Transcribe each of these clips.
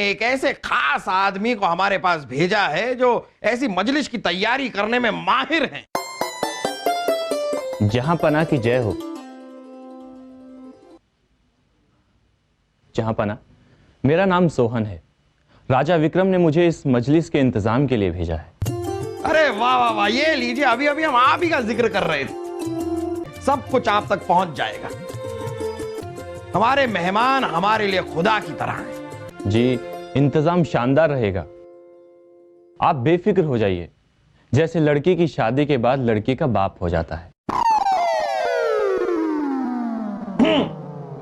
एक ऐसे खास आदमी को हमारे पास भेजा है जो ऐसी मजलिस की तैयारी करने में माहिर हैं। जहां पना की जय हो। जहां पना, मेरा नाम सोहन है। राजा विक्रम ने मुझे इस मजलिस के इंतजाम के लिए भेजा है। अरे वाह वाह वाह, ये लीजिए, अभी अभी हम आप ही का जिक्र कर रहे थे। सब कुछ आप तक पहुंच जाएगा। हमारे मेहमान हमारे लिए खुदा की तरह हैं। जी, इंतजाम शानदार रहेगा। आप बेफिक्र हो जाइए, जैसे लड़की की शादी के बाद लड़की का बाप हो जाता है।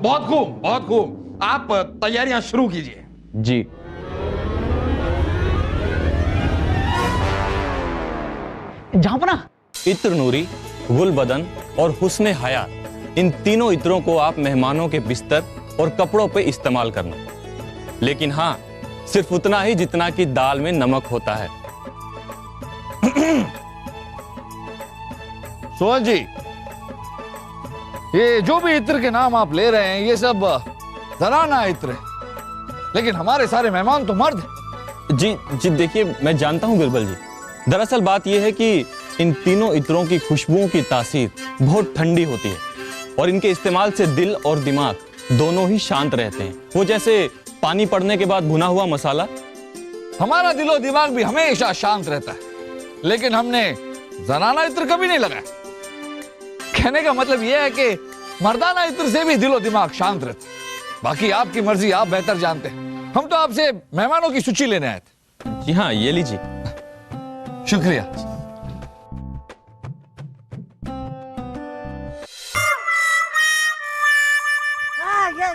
बहुत खूब, बहुत खूब। आप तैयारियां शुरू कीजिए। जी। जहांपना, इत्र नूरी, गुल बदन और हुस्ने हयात, इन तीनों इत्रों को आप मेहमानों के बिस्तर और कपड़ों पे इस्तेमाल करना, लेकिन हाँ, सिर्फ उतना ही जितना कि दाल में नमक होता है। सोहन जी, ये जो भी इत्र के नाम आप ले रहे हैं ये सब जनाना इत्र है, लेकिन हमारे सारे मेहमान तो मर्द हैं। जी जी, देखिए मैं जानता हूं बिरबल जी। दरअसल बात यह है कि इन तीनों इत्रों की खुशबुओं की तासीर बहुत ठंडी होती है और इनके इस्तेमाल से दिल और दिमाग दोनों ही शांत रहते हैं। वो जैसे पानी पड़ने के बाद भुना हुआ मसाला। हमारा दिलो दिमाग भी हमेशा शांत रहता है, लेकिन हमने जनाना इत्र कभी नहीं लगाया। कहने का मतलब यह है कि मर्दाना इत्र से भी दिलो दिमाग शांत रहता है। बाकी आपकी मर्जी, आप बेहतर जानते हैं। हम तो आपसे मेहमानों की सूची लेने आए थे। जी हाँ, ये लीजिए। शुक्रिया।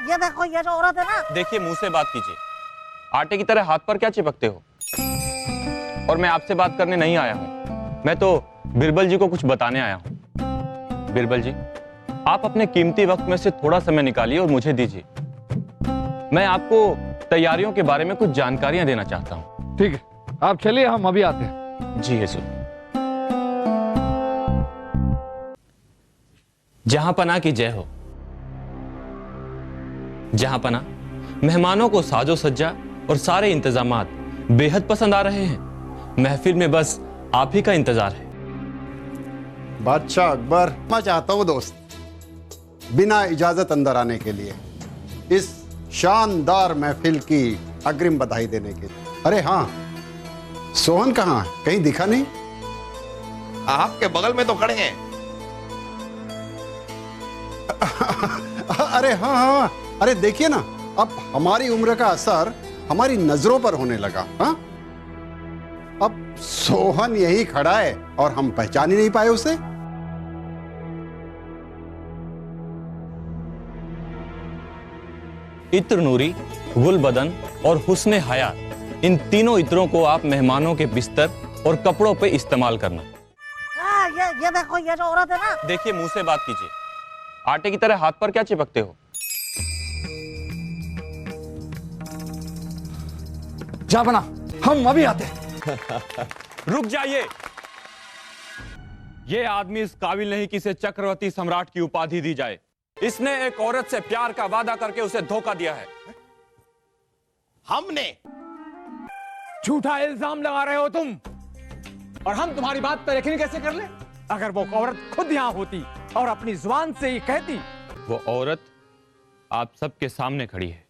ये देखो, ये जो औरत है ना। देखिए, मुंह से बात कीजिए। आटे की तरह हाथ पर क्या चिपकते हो? और मैं आपसे बात करने नहीं आया हूं, मैं तो बिरबल जी को कुछ बताने आया हूं। बिरबल जी, आप अपने कीमती वक्त में से थोड़ा समय निकालिए और मुझे दीजिए। मैं आपको तैयारियों के बारे में कुछ जानकारियां देना चाहता हूं। ठीक है, आप चलिए, हम अभी आते हैं। जी हुजूर। जहां पना की जय हो। जहां पना, मेहमानों को साजो सज्जा और सारे इंतजामात बेहद पसंद आ रहे हैं। महफिल में बस आप ही का इंतजार है। बादशाह अकबर, मैं चाहता हूं दोस्त, बिना इजाजत अंदर आने के लिए, इस शानदार महफिल की अग्रिम बधाई देने के लिए। अरे हाँ, सोहन कहाँ है? कहीं दिखा नहीं। आपके बगल में तो खड़े हैं। अरे हाँ हाँ, अरे देखिए ना, अब हमारी उम्र का असर हमारी नजरों पर होने लगा। हाँ, अब सोहन यही खड़ा है और हम पहचान ही नहीं पाए उसे। इत्र नूरी, गुल बदन और हुस्ने हयात, इन तीनों इत्रों को आप मेहमानों के बिस्तर और कपड़ों पे इस्तेमाल करना। ये देखो, ये जो औरत है ना। देखिए, मुंह से बात कीजिए। आटे की तरह हाथ पर क्या चिपकते हो? जहांपना, हम अभी आते हैं। रुक जाइए। ये आदमी इस काबिल नहीं कि इसे चक्रवर्ती सम्राट की उपाधि दी जाए। इसने एक औरत से प्यार का वादा करके उसे धोखा दिया है। हमने? झूठा इल्जाम लगा रहे हो तुम, और हम तुम्हारी बात पर यकीन कैसे कर ले? अगर वो औरत खुद यहां होती और अपनी जुबान से ही कहती। वो औरत आप सबके सामने खड़ी है।